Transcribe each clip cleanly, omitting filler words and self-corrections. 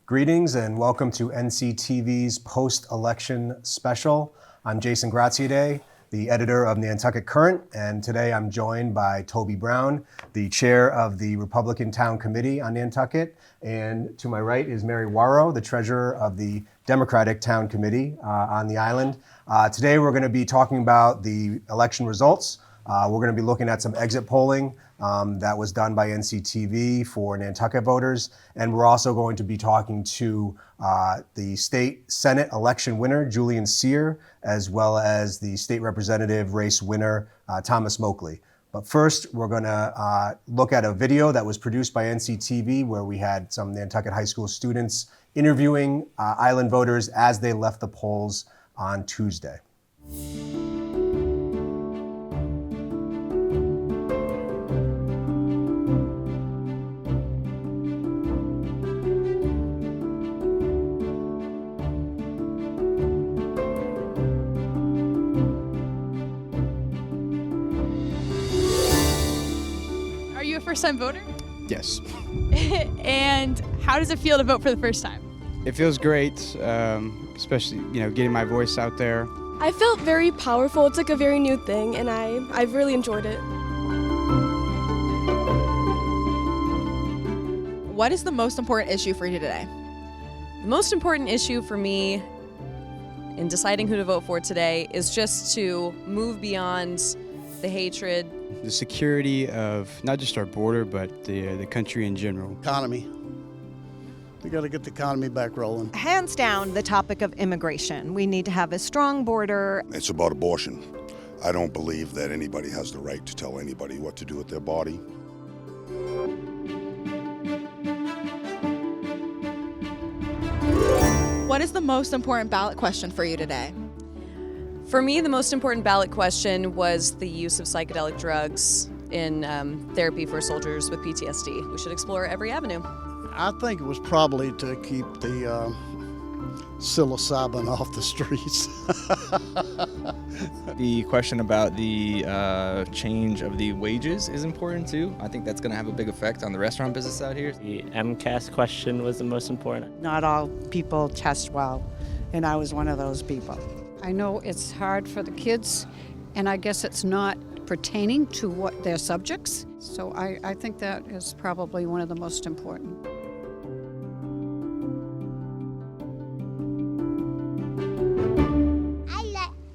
Greetings and welcome to NCTV's post-election special. I'm Jason Graziadei, the editor of Nantucket Current, and today I'm joined by Toby Brown, the chair of the Republican Town Committee on Nantucket, and to my right is Mary Wawro, the treasurer of the Democratic Town Committee on the island. Today we're going to be talking about the election results. We're going to be looking at some exit polling that was done by NCTV for Nantucket voters. And we're also going to be talking to the state Senate election winner, Julian Sear, as well as the state representative race winner, Thomas Moakley. But first, we're going to look at a video that was produced by NCTV where we had some Nantucket High School students interviewing island voters as they left the polls on Tuesday. First-time voter? Yes. And how does it feel to vote for the first time? It feels great, especially, getting my voice out there. I felt very powerful. It's like a very new thing, and I've really enjoyed it. What is the most important issue for you today? The most important issue for me in deciding who to vote for today is just to move beyond the hatred. The security of not just our border, but the country in general. Economy. We got to get the economy back rolling. Hands down, the topic of immigration. We need to have a strong border. It's about abortion. I don't believe that anybody has the right to tell anybody what to do with their body. What is the most important ballot question for you today? For me, the most important ballot question was the use of psychedelic drugs in therapy for soldiers with PTSD. We should explore every avenue. I think it was probably to keep the psilocybin off the streets. The question about the change of the wages is important too. I think that's going to have a big effect on the restaurant business out here. The MCAS question was the most important. Not all people test well, and I was one of those people. I know it's hard for the kids, and I guess it's not pertaining to what their subjects. So I think that is probably one of the most important.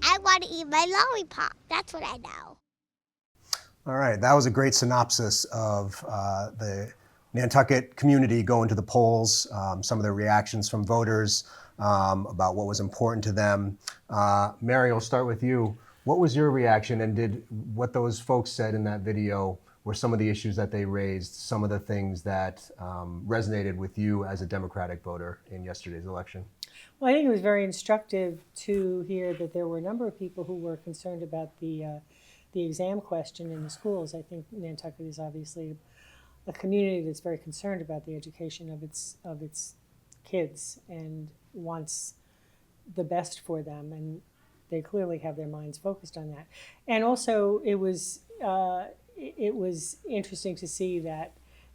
I want to eat my lollipop. That's what I know. All right, that was a great synopsis of the Nantucket community going to the polls, some of the reactions from voters about what was important to them. Mary, I'll start with you. What was your reaction, and did what those folks said in that video, were some of the issues that they raised, some of the things that resonated with you as a Democratic voter in yesterday's election? Well, I think it was very instructive to hear that there were a number of people who were concerned about the exam question in the schools. I think Nantucket is obviously a community that's very concerned about the education of its kids and wants the best for them, and they clearly have their minds focused on that. And also, it was interesting to see that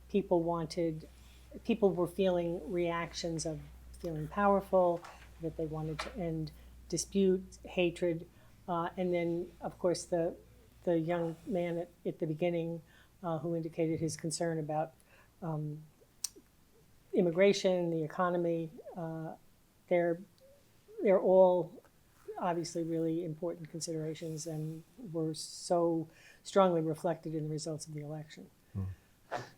people were feeling reactions of feeling powerful, that they wanted to end dispute, hatred, and then, of course, the young man at the beginning who indicated his concern about immigration, the economy. They're all obviously really important considerations and were so strongly reflected in the results of the election.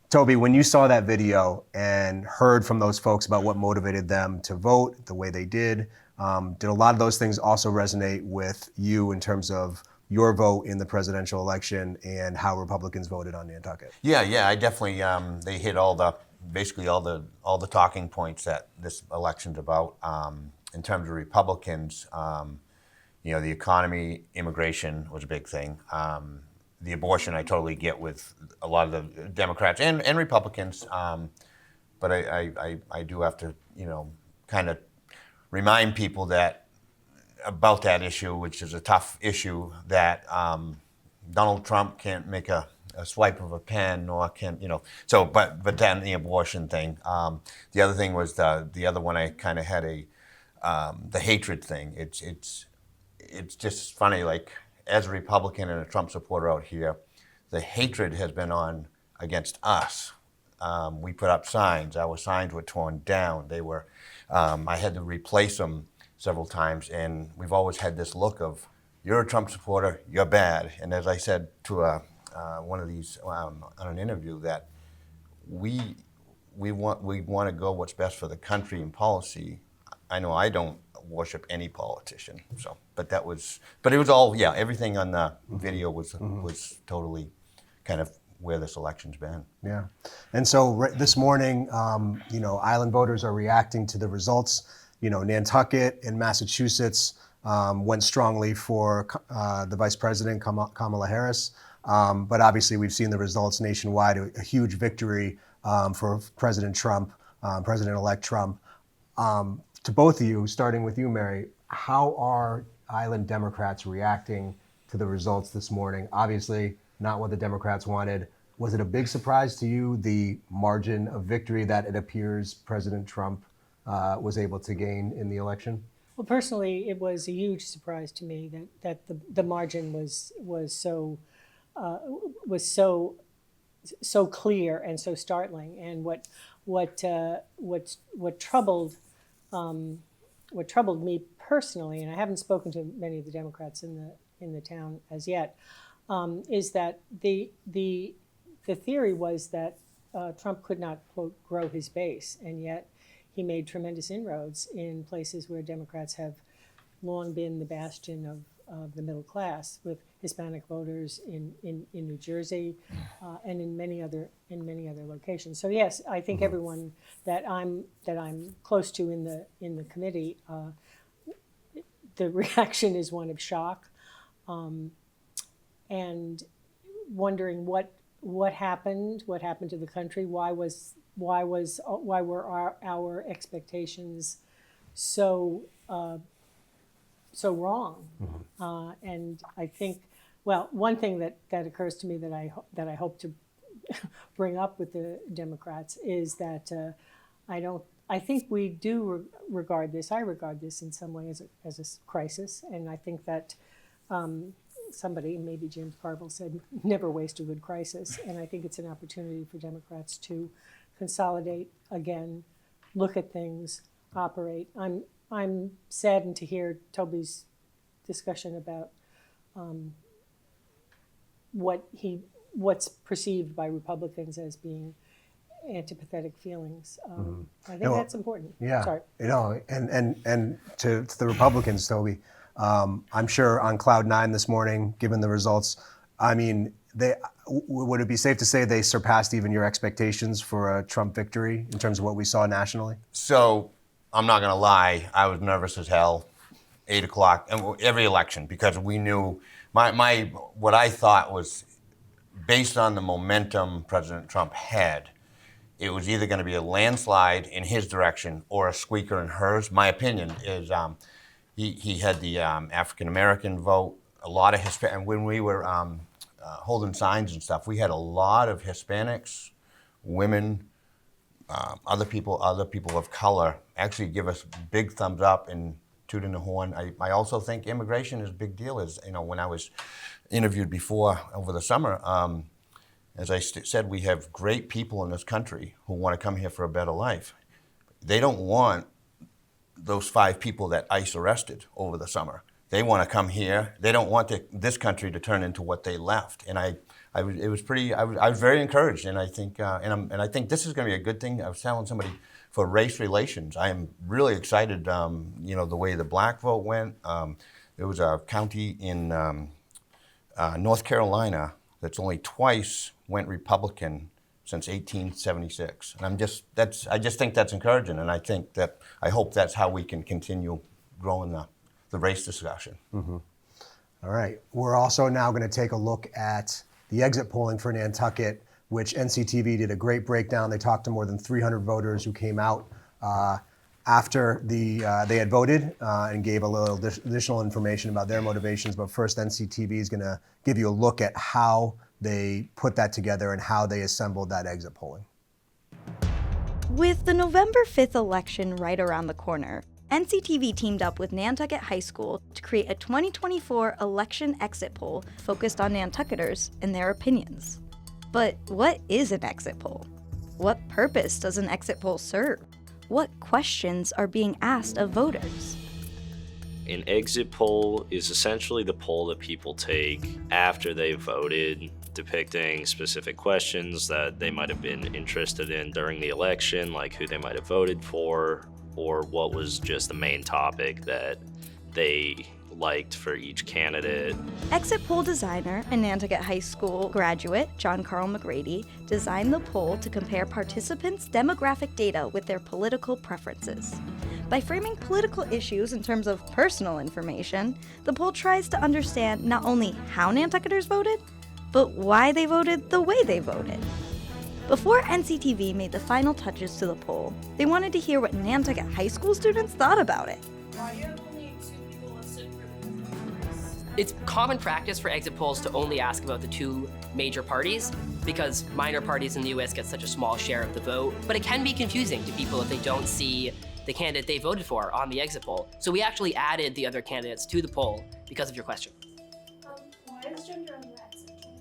Toby, when you saw that video and heard from those folks about what motivated them to vote the way they did a lot of those things also resonate with you in terms of your vote in the presidential election and how Republicans voted on Nantucket? Yeah, I definitely, they hit basically all the talking points that this election's about. In terms of Republicans, the economy, immigration was a big thing. The abortion I totally get with a lot of the Democrats and Republicans, but I do have to, kind of remind people about that issue, which is a tough issue, that Donald Trump can't make a a swipe of a pen, or can, so, but then the abortion thing. The other thing was the other one I kind of had the hatred thing. It's just funny, like, as a Republican and a Trump supporter out here, the hatred has been on against us. We put up signs. Our signs were torn down. They were, I had to replace them several times, and we've always had this look of, you're a Trump supporter, you're bad. And as I said to one of these on an interview, that we want to go what's best for the country and policy. I know I don't worship any politician, so but it was all, yeah, everything on the video was totally kind of where this election's been. Yeah, and so this morning, island voters are reacting to the results. Nantucket and Massachusetts went strongly for the Vice President, Kamala Harris. But obviously, we've seen the results nationwide, a huge victory for President Trump, President-elect Trump. To both of you, starting with you, Mary, how are island Democrats reacting to the results this morning? Obviously, not what the Democrats wanted. Was it a big surprise to you, the margin of victory that it appears President Trump was able to gain in the election? Well, personally, it was a huge surprise to me that the margin was so clear and so startling. And what troubled me personally, and I haven't spoken to many of the Democrats in the town as yet, is that the theory was that Trump could not, quote, grow his base, and yet he made tremendous inroads in places where Democrats have long been the bastion of the middle class, with Hispanic voters in New Jersey and in many other locations. So yes, I think everyone that I'm close to in the committee, the reaction is one of shock, and wondering what happened to the country. Why were our expectations so wrong? And I think, well, one thing that occurs to me that I hope to bring up with the Democrats is that I think we do regard this. I regard this in some way as a crisis, and I think that somebody, maybe James Carville, said, "Never waste a good crisis." And I think it's an opportunity for Democrats to consolidate again, look at things, operate. I'm saddened to hear Toby's discussion about what's perceived by Republicans as being antipathetic feelings. I think that's important. Yeah, Sorry. And to the Republicans, Toby, I'm sure on cloud nine this morning, given the results. I mean, would it be safe to say they surpassed even your expectations for a Trump victory in terms of what we saw nationally? So I'm not going to lie, I was nervous as hell. 8 o'clock, and every election, because we knew what I thought was, based on the momentum President Trump had, it was either going to be a landslide in his direction or a squeaker in hers. My opinion is he had the African American vote, a lot of Hispanic, and when we were holding signs and stuff, we had a lot of Hispanics, women, other people of color actually give us big thumbs up and tooting the horn. I also think immigration is a big deal. As when I was interviewed before over the summer, as I said, we have great people in this country who want to come here for a better life. They don't want those 5 people that ICE arrested over the summer. They want to come here. They don't want this country to turn into what they left. And I was very encouraged. And I think I think this is going to be a good thing. I was telling somebody, for race relations, I am really excited. The way the black vote went. There was a county in North Carolina that's only twice went Republican since 1876, and I just think that's encouraging, and I hope that's how we can continue growing the race discussion. Mm-hmm. All right, we're also now going to take a look at the exit polling for Nantucket, which NCTV did a great breakdown. They talked to more than 300 voters who came out after they had voted and gave a little additional information about their motivations. But first, NCTV is going to give you a look at how they put that together and how they assembled that exit polling. With the November 5th election right around the corner, NCTV teamed up with Nantucket High School to create a 2024 election exit poll focused on Nantucketers and their opinions. But what is an exit poll? What purpose does an exit poll serve? What questions are being asked of voters? An exit poll is essentially the poll that people take after they've voted, depicting specific questions that they might have been interested in during the election, like who they might have voted for, or what was just the main topic that they liked for each candidate. Exit poll designer and Nantucket High School graduate John Carl McGrady designed the poll to compare participants' demographic data with their political preferences. By framing political issues in terms of personal information, the poll tries to understand not only how Nantucketers voted, but why they voted the way they voted. Before NCTV made the final touches to the poll, they wanted to hear what Nantucket High School students thought about it. It's common practice for exit polls to only ask about the two major parties because minor parties in the US get such a small share of the vote, but it can be confusing to people if they don't see the candidate they voted for on the exit poll. So we actually added the other candidates to the poll because of your question. Why is gender on the exit poll?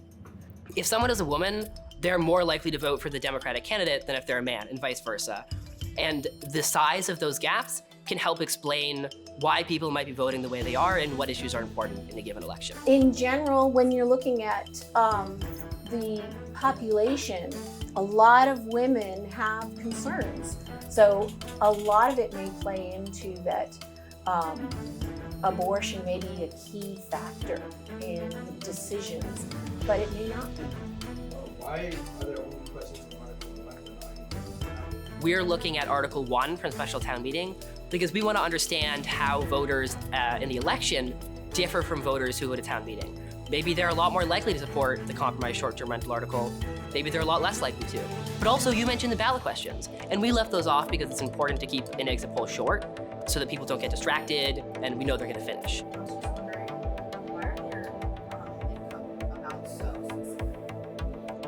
If someone is a woman, they're more likely to vote for the Democratic candidate than if they're a man, and vice versa. And the size of those gaps can help explain why people might be voting the way they are and what issues are important in a given election. In general, when you're looking at the population, a lot of women have concerns. So a lot of it may play into that abortion may be a key factor in decisions, but it may not be. Why are there only questions in Article 1 and 9? We're looking at Article 1 from special town meeting because we want to understand how voters in the election differ from voters who go to town meeting. Maybe they're a lot more likely to support the compromise short-term rental article. Maybe they're a lot less likely to. But also, you mentioned the ballot questions, and we left those off because it's important to keep an exit poll short so that people don't get distracted and we know they're going to finish.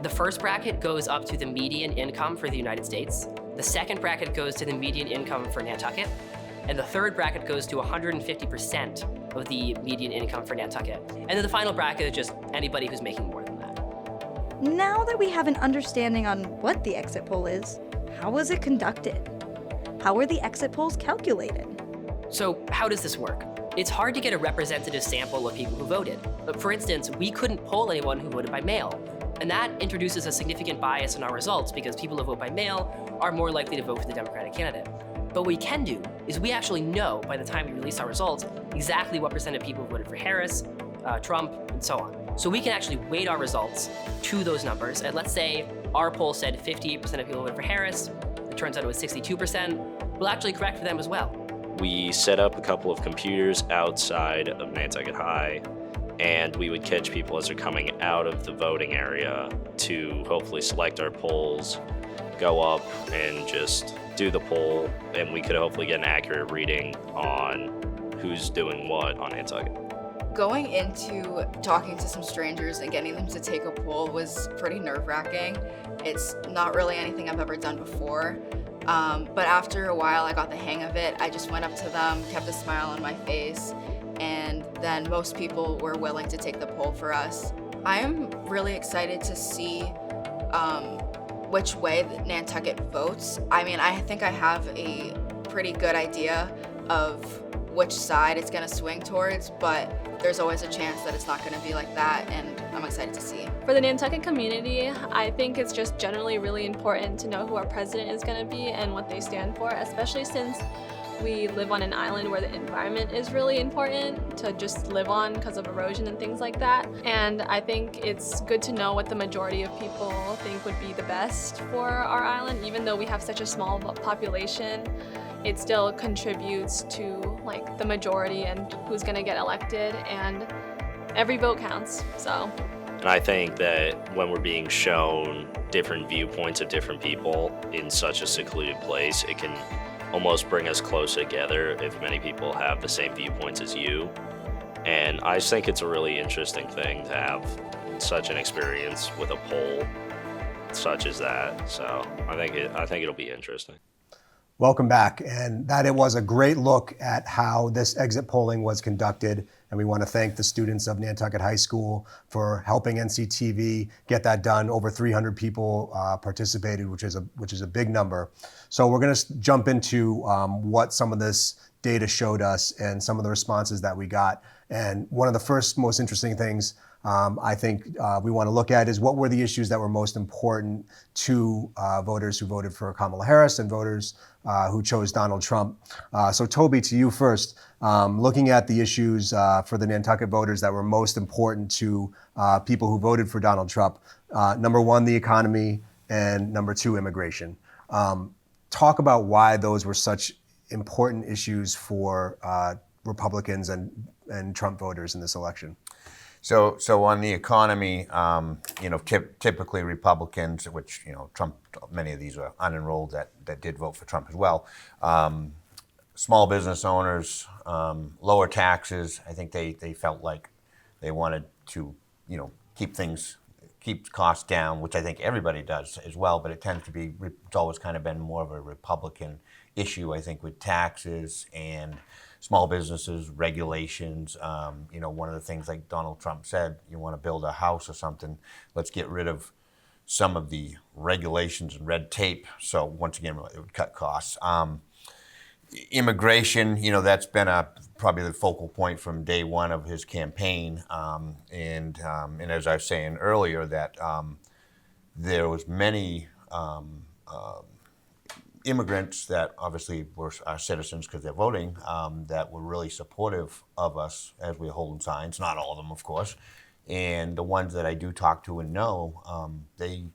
The first bracket goes up to the median income for the United States. The second bracket goes to the median income for Nantucket. And the third bracket goes to 150% of the median income for Nantucket. And then the final bracket is just anybody who's making more than that. Now that we have an understanding on what the exit poll is, how was it conducted? How were the exit polls calculated? So how does this work? It's hard to get a representative sample of people who voted. But for instance, we couldn't poll anyone who voted by mail. And that introduces a significant bias in our results because people who vote by mail are more likely to vote for the Democratic candidate. But what we can do is we actually know by the time we release our results exactly what percent of people voted for Harris, Trump, and so on. So we can actually weight our results to those numbers. And let's say our poll said 58% of people voted for Harris. It turns out it was 62%. We'll actually correct for them as well. We set up a couple of computers outside of Nantucket High, and we would catch people as they're coming out of the voting area to hopefully select our polls, go up and just do the poll, and we could hopefully get an accurate reading on who's doing what on Nantucket. Going into talking to some strangers and getting them to take a poll was pretty nerve-wracking. It's not really anything I've ever done before, but after a while I got the hang of it. I just went up to them, kept a smile on my face, and then most people were willing to take the poll for us. I am really excited to see which way Nantucket votes. I mean, I think I have a pretty good idea of which side it's going to swing towards, but there's always a chance that it's not going to be like that, and I'm excited to see. For the Nantucket community, I think it's just generally really important to know who our president is going to be and what they stand for, especially since we live on an island where the environment is really important to just live on because of erosion and things like that. And I think it's good to know what the majority of people think would be the best for our island. Even though we have such a small population, it still contributes to like the majority and who's going to get elected, and every vote counts. So And I think that when we're being shown different viewpoints of different people in such a secluded place, it can almost bring us closer together if many people have the same viewpoints as you. And I just think it's a really interesting thing to have such an experience with a poll such as that. So I think it'll be interesting. Welcome back. And that it was a great look at how this exit polling was conducted. And we want to thank the students of Nantucket High School for helping NCTV get that done. Over 300 people participated, which is a big number. So we're going to jump into what some of this data showed us and some of the responses that we got. And one of the first most interesting things I think we want to look at is what were the issues that were most important to voters who voted for Kamala Harris and voters who chose Donald Trump. So Toby, to you first, looking at the issues for the Nantucket voters that were most important to people who voted for Donald Trump. Number one, the economy, and number two, immigration. Talk about why those were such important issues for Republicans and Trump voters in this election. So on the economy, typically Republicans, which Trump, many of these were unenrolled that did vote for Trump as well. Small business owners, lower taxes. I think they felt like they wanted to keep costs down, which I think everybody does as well. But it tends to be, it's always kind of been more of a Republican issue, I think, with taxes and small businesses, regulations. One of the things like Donald Trump said, you want to build a house or something, let's get rid of some of the regulations and red tape. So once again, it would cut costs. Immigration, that's been probably the focal point from day one of his campaign. And as I was saying earlier, that there was many immigrants that obviously were our citizens because they're voting, that were really supportive of us as we were holding signs. Not all of them, of course. And the ones that I do talk to and know, they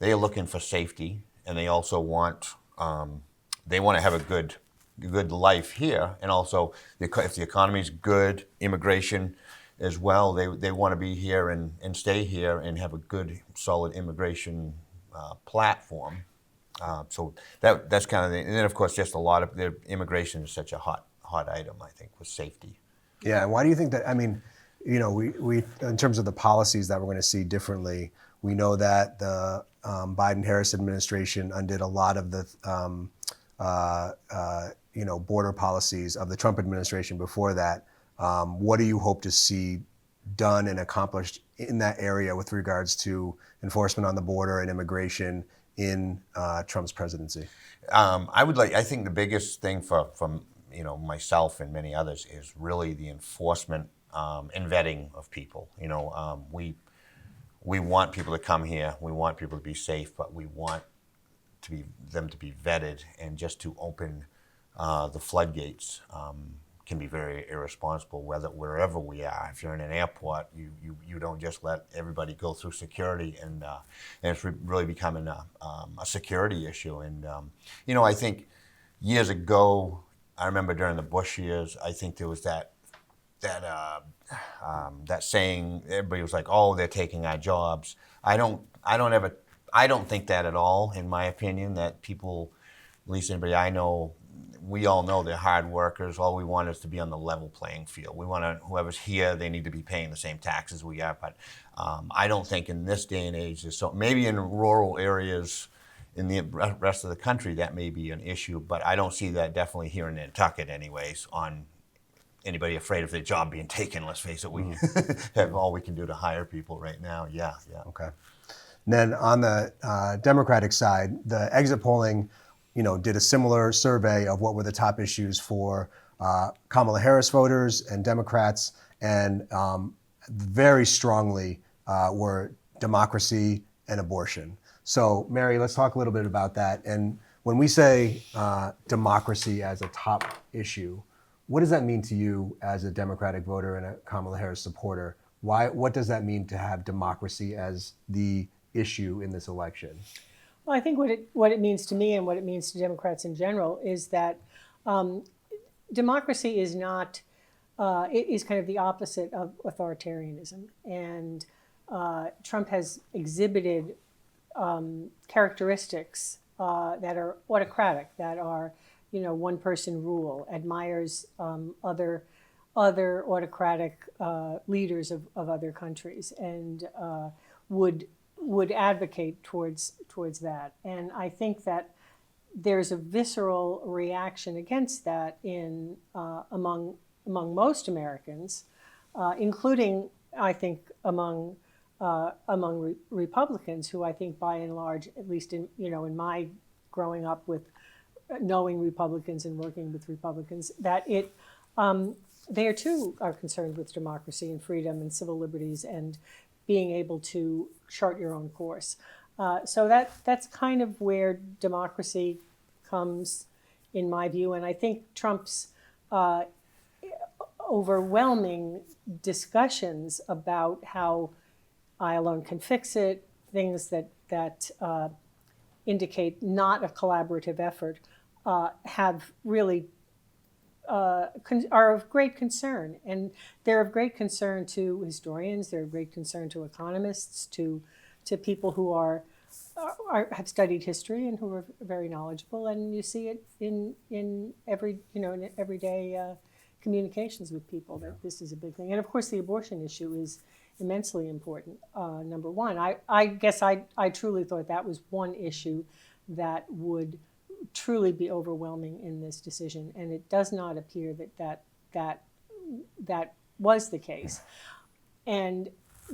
are looking for safety, and they also want to have a good life here. And also, if the economy's good, immigration as well, they want to be here and stay here and have a good, solid immigration platform. So that's kind of and then of course just a lot of their immigration is such a hot item, I think, with safety. Yeah, and why do you think that? I mean, we in terms of the policies that we're going to see differently, we know that the Biden-Harris administration undid a lot of the border policies of the Trump administration before that. What do you hope to see done and accomplished in that area with regards to enforcement on the border and immigration in Trump's presidency? I think the biggest thing from myself and many others is really the enforcement and vetting of people. We want people to come here. We want people to be safe, but we want them to be vetted, and just to open the floodgates can be very irresponsible, wherever we are. If you're in an airport, you don't just let everybody go through security, and it's really becoming a security issue. And I think years ago, I remember during the Bush years, I think there was that saying. Everybody was like, "Oh, they're taking our jobs." I don't think that at all. In my opinion, that people, at least anybody I know, we all know they're hard workers. All we want is to be on the level playing field. We want whoever's here, they need to be paying the same taxes we are. But I don't think in this day and age, maybe in rural areas in the rest of the country that may be an issue, but I don't see that definitely here in Nantucket anyways, on anybody afraid of their job being taken. Let's face it, we have all we can do to hire people right now. Yeah. Okay. And then on the Democratic side, the exit polling did a similar survey of what were the top issues for Kamala Harris voters and Democrats, and very strongly were democracy and abortion. So, Mary, let's talk a little bit about that. And when we say democracy as a top issue, what does that mean to you as a Democratic voter and a Kamala Harris supporter? What does that mean to have democracy as the issue in this election? Well, I think what it means to me and what it means to Democrats in general is that democracy is not, it is kind of the opposite of authoritarianism. And Trump has exhibited characteristics that are autocratic, that are, one person rule, admires other other autocratic leaders of other countries, and would advocate towards that. And I think that there's a visceral reaction against that in among most Americans, including, I think, among Republicans, who I think by and large, at least in my growing up with knowing Republicans and working with Republicans, that they too are concerned with democracy and freedom and civil liberties and being able to chart your own course. So that's kind of where democracy comes, in my view. And I think Trump's overwhelming discussions about how I alone can fix it, things that indicate not a collaborative effort, have really are of great concern. And they're of great concern to historians, they're of great concern to economists, to people who have studied history and who are very knowledgeable. And you see it in everyday communications with people, that this is a big thing. And of course, the abortion issue is immensely important. Number one, I guess I truly thought that was one issue that would truly be overwhelming in this decision, and it does not appear that was the case. And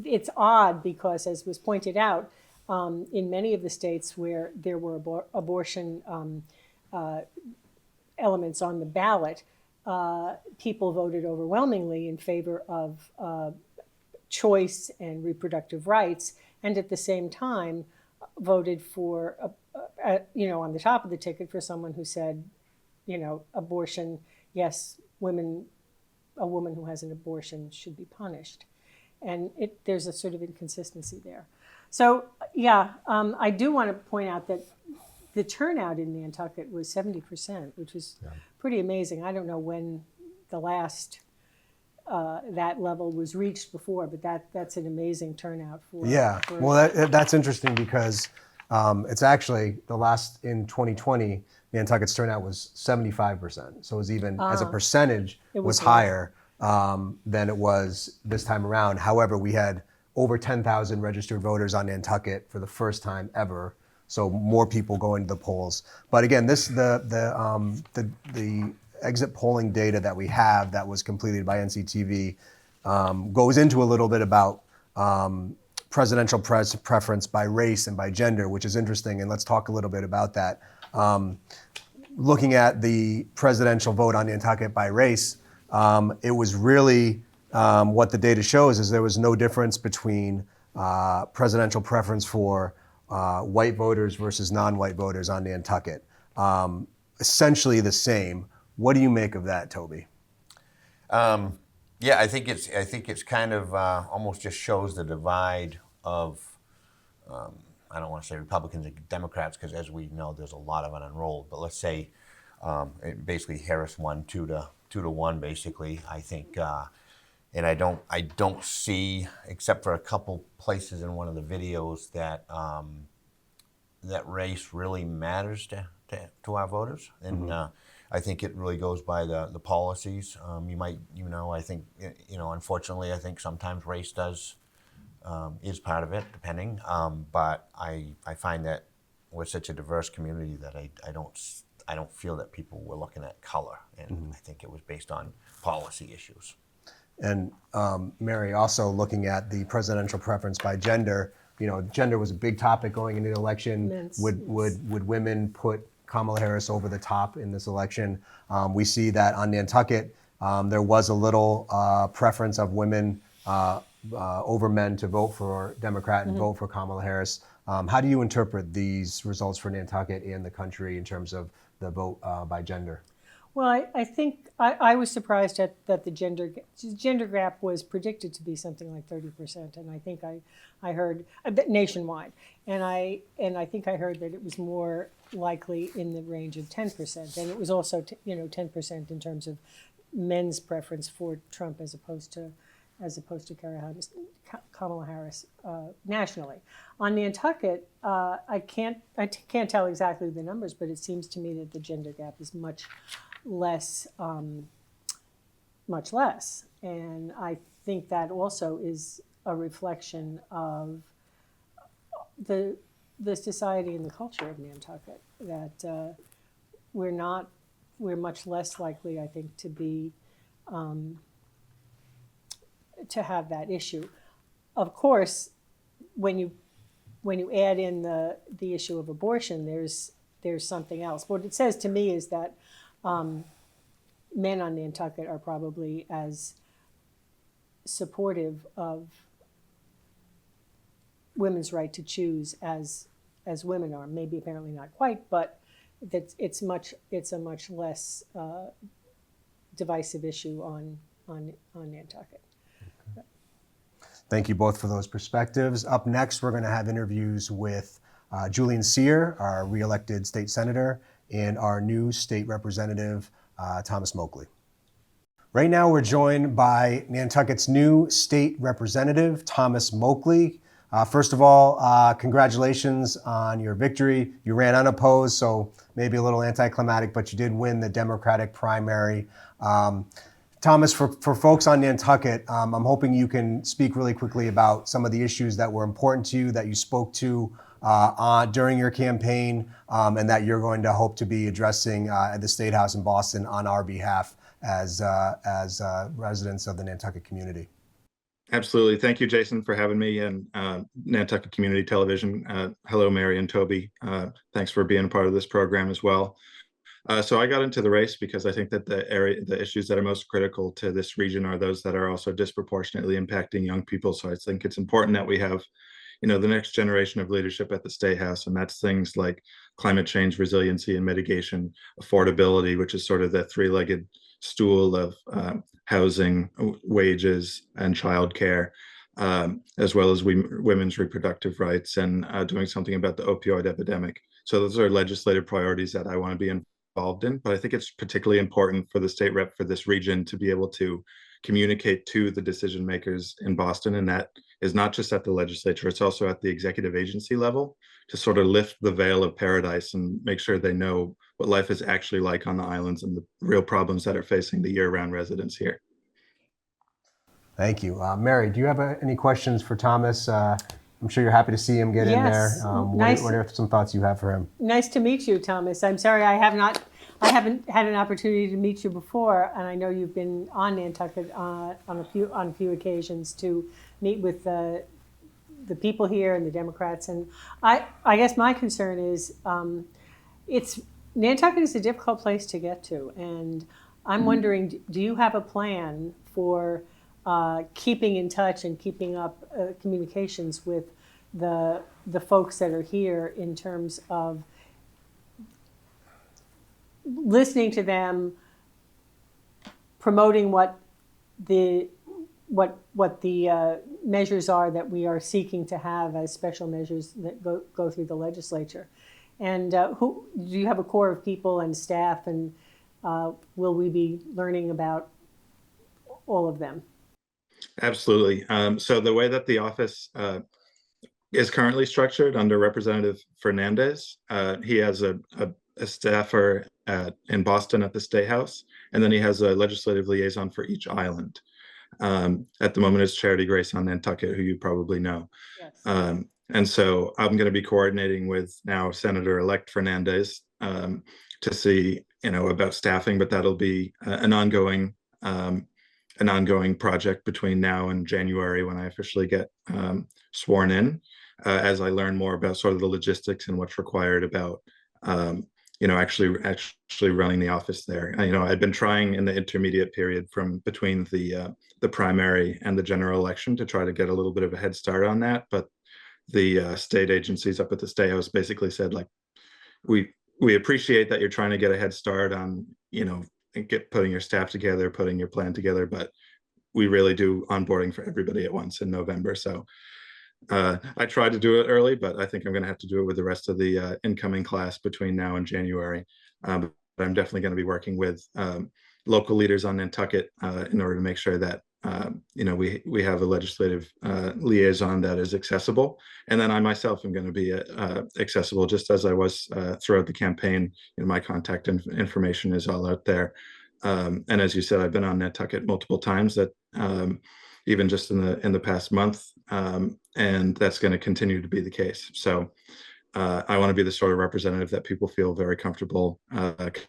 it's odd because, as was pointed out, in many of the states where there were abortion elements on the ballot, people voted overwhelmingly in favor of choice and reproductive rights, and at the same time voted for, on the top of the ticket, for someone who said, abortion, yes, a woman who has an abortion should be punished. And there's a sort of inconsistency there. So, I do want to point out that the turnout in Nantucket was 70%, which was pretty amazing. I don't know when the last that level was reached before, but that's an amazing turnout for. Yeah, well, that's interesting because it's actually in 2020, Nantucket's turnout was 75%. So it was even, as a percentage, it was higher than it was this time around. However, we had over 10,000 registered voters on Nantucket for the first time ever. So more people going to the polls. But again, the exit polling data that we have that was completed by NCTV goes into a little bit about presidential preference by race and by gender, which is interesting, and let's talk a little bit about that. Looking at the presidential vote on Nantucket by race, it was really what the data shows is there was no difference between presidential preference for white voters versus non-white voters on Nantucket. Essentially the same. What do you make of that, Toby? I think it's kind of almost just shows the divide of I don't want to say Republicans and Democrats, because as we know, there's a lot of unenrolled. But let's say basically Harris won 2-1, basically. I think, and I don't see, except for a couple places in one of the videos, that that race really matters to our voters. And I think it really goes by the policies. I think, unfortunately, I think sometimes race is part of it, depending. But I find that we're such a diverse community that I don't feel that people were looking at color, and I think it was based on policy issues. And Mary, also looking at the presidential preference by gender, gender was a big topic going into the election. Would women put Kamala Harris over the top in this election? We see that on Nantucket, there was a little preference of women over men to vote for Democrat and vote for Kamala Harris. How do you interpret these results for Nantucket and the country in terms of the vote by gender? Well, I think I was surprised that the gender gap was predicted to be something like 30%, and I think I heard nationwide, and I think I heard that it was more likely in the range of 10%, and it was also 10% in terms of men's preference for Trump as opposed to Kamala Harris nationally. On Nantucket, I can't tell exactly the numbers, but it seems to me that the gender gap is much less much less. And I think that also is a reflection of the society and the culture of Nantucket, that we're much less likely, I think, to be to have that issue. Of course, when you add in the issue of abortion, there's something else. What it says to me is that men on Nantucket are probably as supportive of women's right to choose as women are. Maybe apparently not quite, but that it's a much less divisive issue on Nantucket. Thank you both for those perspectives. Up next, we're going to have interviews with Julian Sear, our re-elected state senator, and our new state representative, Thomas Moakley. Right now, we're joined by Nantucket's new state representative, Thomas Moakley. First of all, congratulations on your victory. You ran unopposed, so maybe a little anticlimactic, but you did win the Democratic primary. Thomas, for folks on Nantucket, I'm hoping you can speak really quickly about some of the issues that were important to you, that you spoke to during your campaign, and that you're going to hope to be addressing at the State House in Boston on our behalf as residents of the Nantucket community. Absolutely. Thank you, Jason, for having me, and Nantucket Community Television. Hello, Mary and Toby. Thanks for being a part of this program as well. So I got into the race because I think that the issues that are most critical to this region are those that are also disproportionately impacting young people. So I think it's important that we have, the next generation of leadership at the State House, and that's things like climate change, resiliency and mitigation, affordability, which is sort of the three-legged stool of housing, wages, and childcare, as well as women's reproductive rights, and doing something about the opioid epidemic. So those are legislative priorities that I want to be involved in, but I think it's particularly important for the state rep for this region to be able to communicate to the decision makers in Boston, and that is not just at the legislature, it's also at the executive agency level, to sort of lift the veil of paradise and make sure they know what life is actually like on the islands and the real problems that are facing the year-round residents here. Thank you. Mary, do you have any questions for Thomas? I'm sure you're happy to see him get in there. Nice. What are some thoughts you have for him? Nice to meet you, Thomas. I'm sorry I haven't had an opportunity to meet you before, and I know you've been on Nantucket on a few occasions to meet with the people here and the Democrats. And I guess my concern is Nantucket is a difficult place to get to, and I'm wondering, do you have a plan for keeping in touch and keeping up communications with the folks that are here, in terms of listening to them, promoting what the measures are that we are seeking to have as special measures that go through the legislature? And do you have a core of people and staff, and will we be learning about all of them? Absolutely. So the way that the office is currently structured under Representative Fernandez, he has a staffer in Boston at the State House, and then he has a legislative liaison for each island. At the moment, it's Charity Grace on Nantucket, who you probably know. Yes. And so I'm going to be coordinating with now Senator-elect Fernandez to see, about staffing, but that'll be an ongoing project between now and January, when I officially get sworn in, as I learn more about sort of the logistics and what's required about actually running the office there. I'd been trying in the intermediate period from between the primary and the general election to try to get a little bit of a head start on that, but the state agencies up at the State House basically said, like, we appreciate that you're trying to get a head start on putting your staff together, putting your plan together, but we really do onboarding for everybody at once in November. So I tried to do it early, but I think I'm going to have to do it with the rest of the incoming class between now and January. But I'm definitely going to be working with local leaders on Nantucket in order to make sure that we have a legislative liaison that is accessible. And then I myself am going to be accessible, just as I was throughout the campaign. My contact information is all out there. And as you said, I've been on Nantucket multiple times, that even just in the past month, and that's going to continue to be the case. So I want to be the sort of representative that people feel very comfortable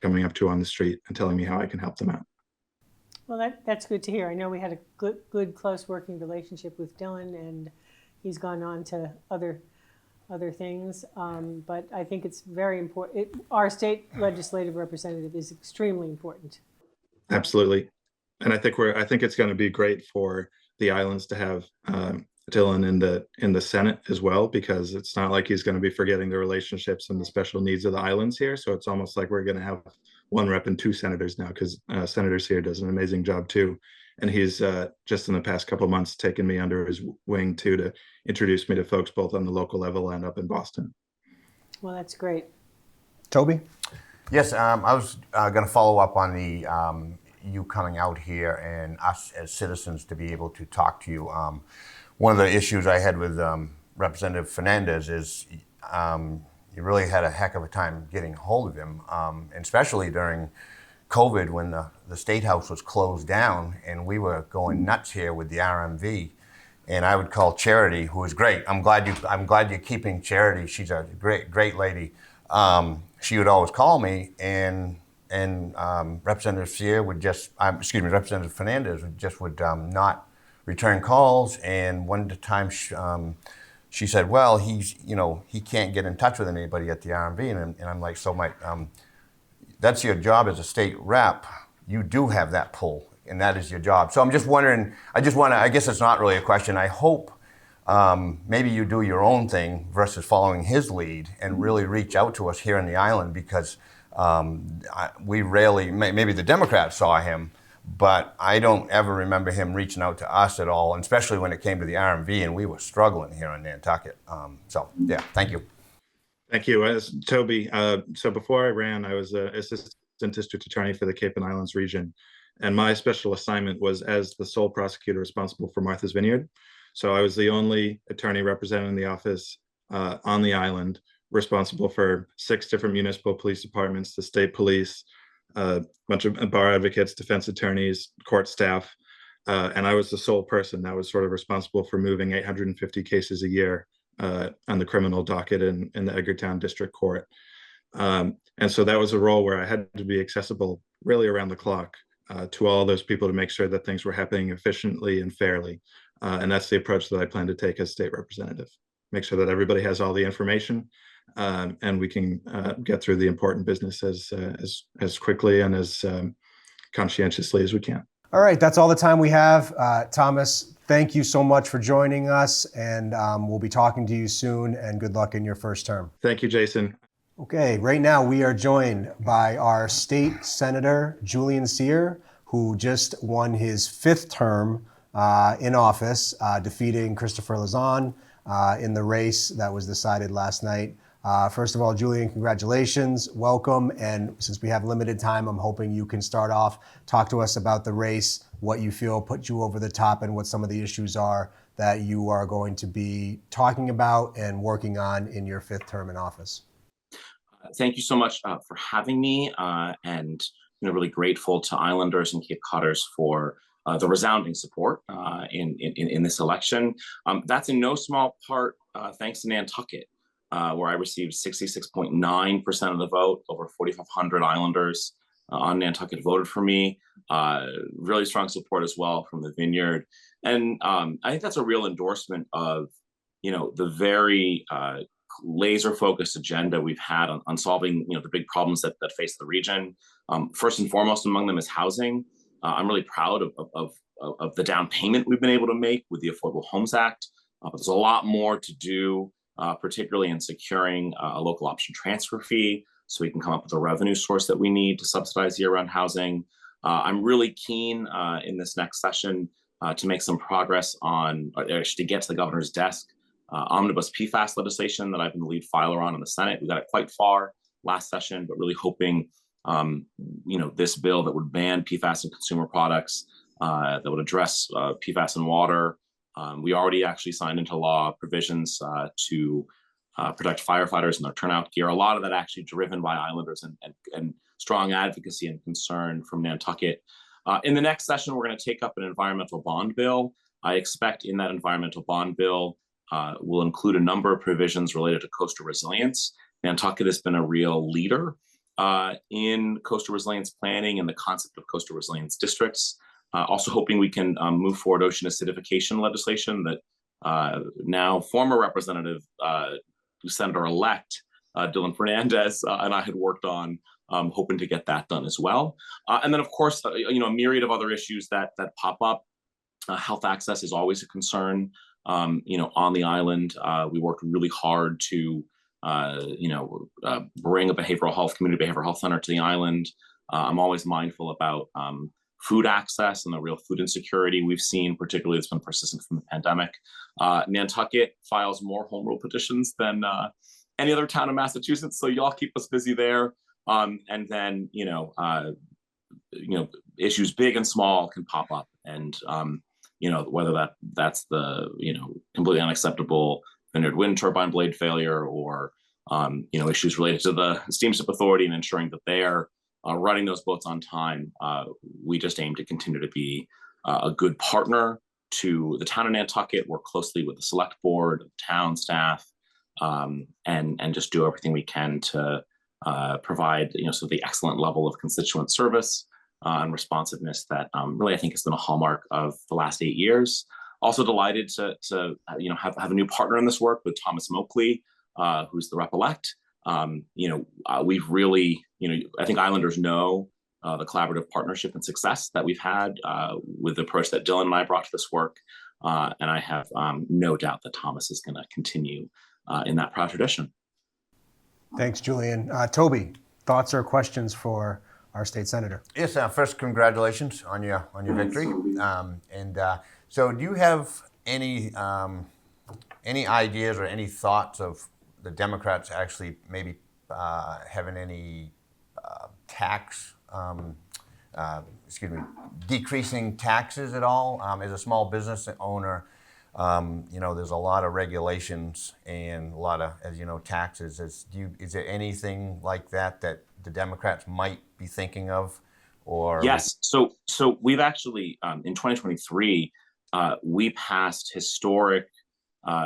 coming up to on the street and telling me how I can help them out. Well, that's good to hear. I know we had a good close working relationship with Dylan, and he's gone on to other things. But I think it's very important. Our state legislative representative is extremely important. Absolutely, and I think it's going to be great for the islands to have Dylan in the Senate as well, because it's not like he's going to be forgetting the relationships and the special needs of the islands here. So it's almost like we're going to have one rep and two senators now, because Senator Sear does an amazing job too. And he's just in the past couple of months taken me under his wing too, to introduce me to folks both on the local level and up in Boston. Well, that's great. Toby? Yes, I was going to follow up on the you coming out here and us as citizens to be able to talk to you. One of the issues I had with Representative Fernandez is you really had a heck of a time getting hold of him, and especially during COVID when the State House was closed down and we were going nuts here with the RMV. And I would call Charity, who is great. I'm glad you're keeping Charity. She's a great lady. She would always call me, and Representative Sear would Representative Fernandez would not return calls. And one time she said, well, he can't get in touch with anybody at the RMV. And I'm like, so that's your job as a state rep. You do have that pull, and that is your job. So I'm just wondering, I guess it's not really a question. I hope maybe you do your own thing versus following his lead and really reach out to us here in the island, because we rarely, maybe the Democrats saw him, but I don't ever remember him reaching out to us at all, and especially when it came to the RMV, and we were struggling here in Nantucket. So yeah, thank you. Thank you. As Toby, so before I ran, I was assistant district attorney for the Cape and Islands region. And my special assignment was as the sole prosecutor responsible for Martha's Vineyard. So I was the only attorney representing the office on the island, responsible for 6 different municipal police departments, the state police, a bunch of bar advocates, defense attorneys, court staff. And I was the sole person that was sort of responsible for moving 850 cases a year on the criminal docket in the Edgartown District Court. And so that was a role where I had to be accessible really around the clock to all those people to make sure that things were happening efficiently and fairly. And that's the approach that I plan to take as state representative. Make sure that everybody has all the information, and we can get through the important business as quickly and as conscientiously as we can. All right, that's all the time we have. Thomas, thank you so much for joining us, and we'll be talking to you soon, and good luck in your first term. Thank you, Jason. Okay, right now we are joined by our state senator, Julian Sear, who just won his 5th term in office, defeating Christopher Lazon in the race that was decided last night. First of all, Julian, congratulations, welcome. And since we have limited time, I'm hoping you can start off, talk to us about the race, what you feel put you over the top, and what some of the issues are that you are going to be talking about and working on in your 5th term in office. Thank you so much for having me, and really grateful to Islanders and Cape Codders for the resounding support in this election. That's in no small part thanks to Nantucket, where I received 66.9% of the vote. Over 4,500 Islanders on Nantucket voted for me. Really strong support as well from the Vineyard, and I think that's a real endorsement of the very laser-focused agenda we've had on solving the big problems that face the region. First and foremost among them is housing. I'm really proud of the down payment we've been able to make with the Affordable Homes Act. But there's a lot more to do, particularly in securing a local option transfer fee so we can come up with a revenue source that we need to subsidize year-round housing. I'm really keen in this next session to make some progress on, or actually to get to the governor's desk, omnibus PFAS legislation that I've been the lead filer on in the Senate. We got it quite far last session, but really hoping, this bill that would ban PFAS in consumer products, that would address PFAS in water. We already actually signed into law provisions to protect firefighters and their turnout gear. A lot of that actually driven by Islanders and strong advocacy and concern from Nantucket. In the next session, we're going to take up an environmental bond bill. I expect in that environmental bond bill will include a number of provisions related to coastal resilience. Nantucket has been a real leader in coastal resilience planning and the concept of coastal resilience districts. Also hoping we can move forward ocean acidification legislation that now former Representative Senator-elect Dylan Fernandez and I had worked on, hoping to get that done as well. And then, of course, a myriad of other issues that pop up. Health access is always a concern. On the island, we worked really hard to, bring a community behavioral health center to the island. I'm always mindful about food access and the real food insecurity we've seen, particularly that's been persistent from the pandemic. Nantucket files more home rule petitions than any other town in Massachusetts, so y'all keep us busy there. And then, issues big and small can pop up, and whether that's the completely unacceptable Vineyard wind turbine blade failure, or issues related to the Steamship Authority and ensuring that they are running those boats on time. We just aim to continue to be a good partner to the town of Nantucket, work closely with the select board, the town staff, and just do everything we can to provide the excellent level of constituent service and responsiveness that really I think has been a hallmark of the last 8 years. Also delighted to have a new partner in this work with Thomas Moakley, who's the rep-elect. We've really, I think Islanders know the collaborative partnership and success that we've had with the approach that Dylan and I brought to this work. And I have no doubt that Thomas is going to continue in that proud tradition. Thanks, Julian. Toby, thoughts or questions for our state senator? Yes, first, congratulations on your victory. So do you have any ideas or any thoughts of the Democrats actually maybe having any decreasing taxes at all? As a small business owner, there's a lot of regulations and a lot of, as you know, taxes. Is there anything like that the Democrats might be thinking of? Or yes, so we've actually in 2023 we passed historic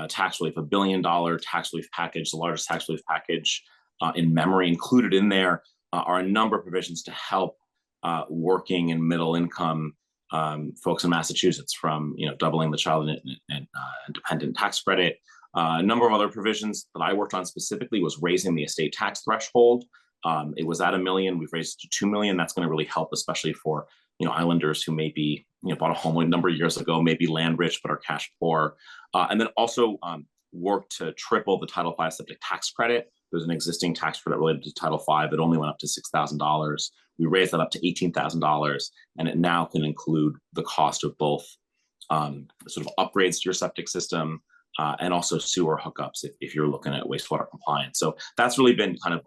tax relief, $1 billion tax relief package, the largest tax relief package in memory. Included in there are a number of provisions to help working and middle income folks in Massachusetts, from doubling the child and dependent tax credit. A number of other provisions that I worked on specifically was raising the estate tax threshold. It was at $1 million. We've raised it to $2 million. That's going to really help, especially for Islanders who maybe bought a home a number of years ago, maybe land rich but are cash poor. And then also work to triple the Title V septic tax credit. There's an existing tax credit related to Title V that only went up to $6,000. We raised that up to $18,000, and it now can include the cost of both sort of upgrades to your septic system and also sewer hookups if you're looking at wastewater compliance. So that's really been kind of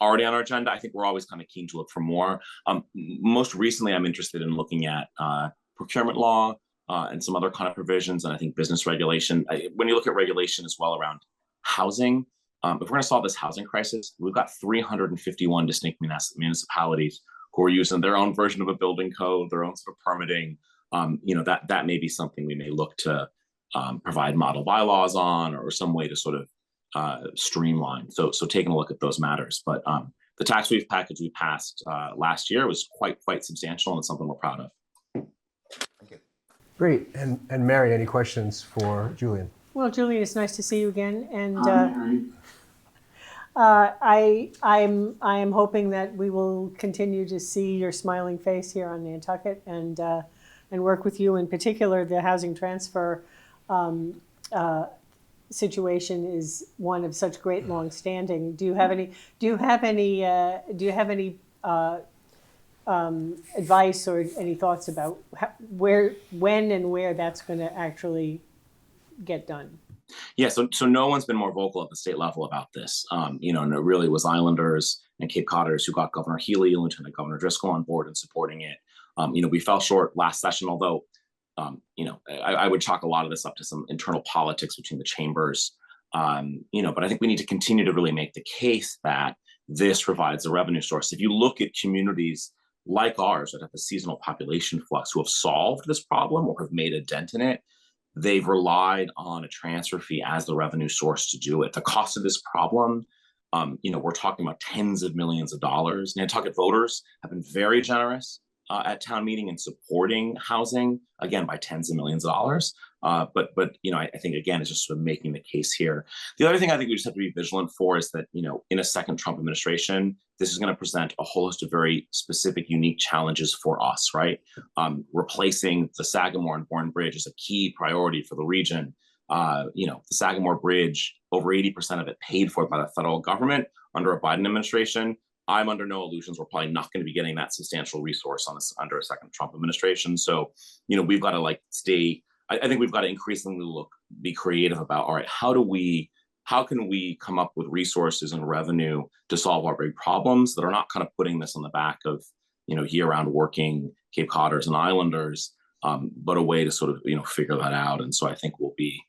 already on our agenda. I think we're always kind of keen to look for more. Most recently, I'm interested in looking at procurement law and some other kind of provisions, and I think business regulation. When you look at regulation as well around housing, if we're going to solve this housing crisis, we've got 351 distinct municipalities who are using their own version of a building code, their own sort of permitting. That may be something we may look to provide model bylaws on, or some way to sort of streamline. So taking a look at those matters. But the tax relief package we passed last year was quite substantial, and it's something we're proud of. Thank you. Great. And Mary, any questions for Julian? Well, Julian, it's nice to see you again, and I am hoping that we will continue to see your smiling face here on Nantucket, and work with you. In particular, the housing transfer situation is one of such great long-standing. Do you have any advice or any thoughts about when and where that's going to actually get done? Yeah, so no one's been more vocal at the state level about this. And it really was Islanders and Cape Codders who got Governor Healy and Lieutenant Governor Driscoll on board and supporting it. We fell short last session, although I would chalk a lot of this up to some internal politics between the chambers. But I think we need to continue to really make the case that this provides a revenue source. If you look at communities like ours that have a seasonal population flux who have solved this problem or have made a dent in it, they've relied on a transfer fee as the revenue source to do it. The cost of this problem, we're talking about tens of millions of dollars. Nantucket voters have been very generous at town meeting in supporting housing, again, by tens of millions of dollars. But I think, again, it's just sort of making the case here. The other thing I think we just have to be vigilant for is that, in a second Trump administration, this is going to present a whole host of very specific, unique challenges for us, right? Replacing the Sagamore and Bourne Bridge is a key priority for the region. The Sagamore Bridge, over 80% of it paid for by the federal government under a Biden administration. I'm under no illusions we're probably not going to be getting that substantial resource under a second Trump administration. So, we've got to I think we've got to increasingly be creative about, all right, how can we come up with resources and revenue to solve our big problems that are not kind of putting this on the back of, year-round working Cape Codders and Islanders, but a way to sort of, figure that out. And so I think we'll be,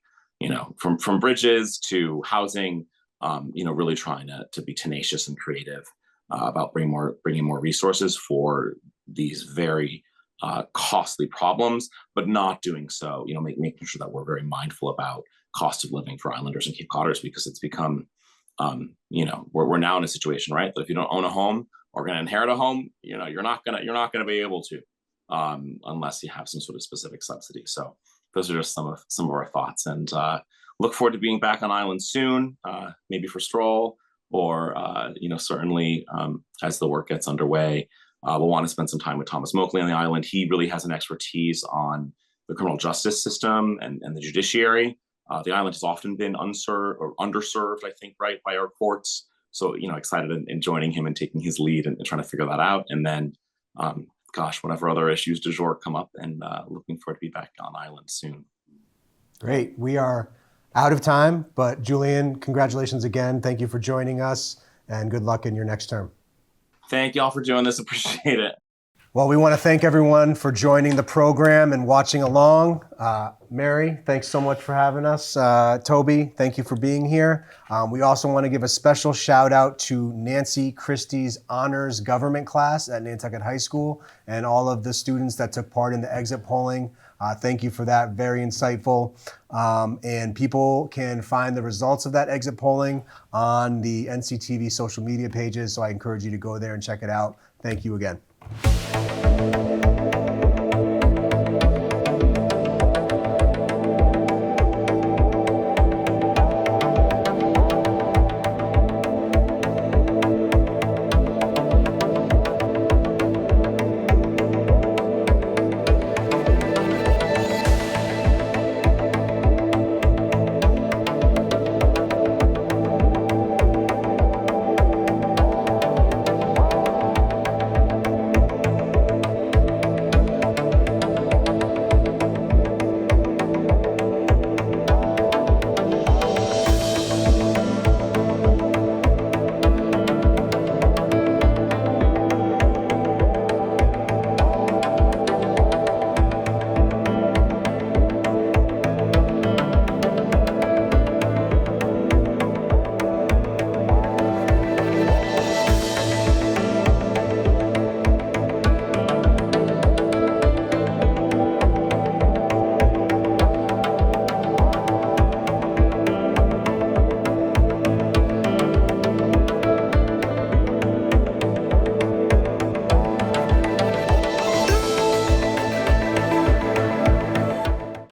from bridges to housing, really trying to be tenacious and creative about bringing more resources for these very costly problems, but not doing so, making sure that we're very mindful about cost of living for Islanders and Cape Codders, because it's become, we're now in a situation, right, that if you don't own a home or going to inherit a home, you're not gonna be able to, unless you have some sort of specific subsidy. So those are just some of our thoughts, and look forward to being back on island soon, maybe for stroll, or certainly as the work gets underway. We'll want to spend some time with Thomas Moakley on the island. He really has an expertise on the criminal justice system and the judiciary. The island has often been underserved, I think, right, by our courts. So, excited in joining him and taking his lead and trying to figure that out. And then, whatever other issues du jour come up, and looking forward to be back on island soon. Great. We are out of time, but Julian, congratulations again. Thank you for joining us, and good luck in your next term. Thank you all for doing this. Appreciate it. Well, we want to thank everyone for joining the program and watching along. Mary, thanks so much for having us. Toby, thank you for being here. We also want to give a special shout out to Nancy Christie's honors government class at Nantucket High School and all of the students that took part in the exit polling. Thank you for that. Very insightful. And people can find the results of that exit polling on the NCTV social media pages. So I encourage you to go there and check it out. Thank you again.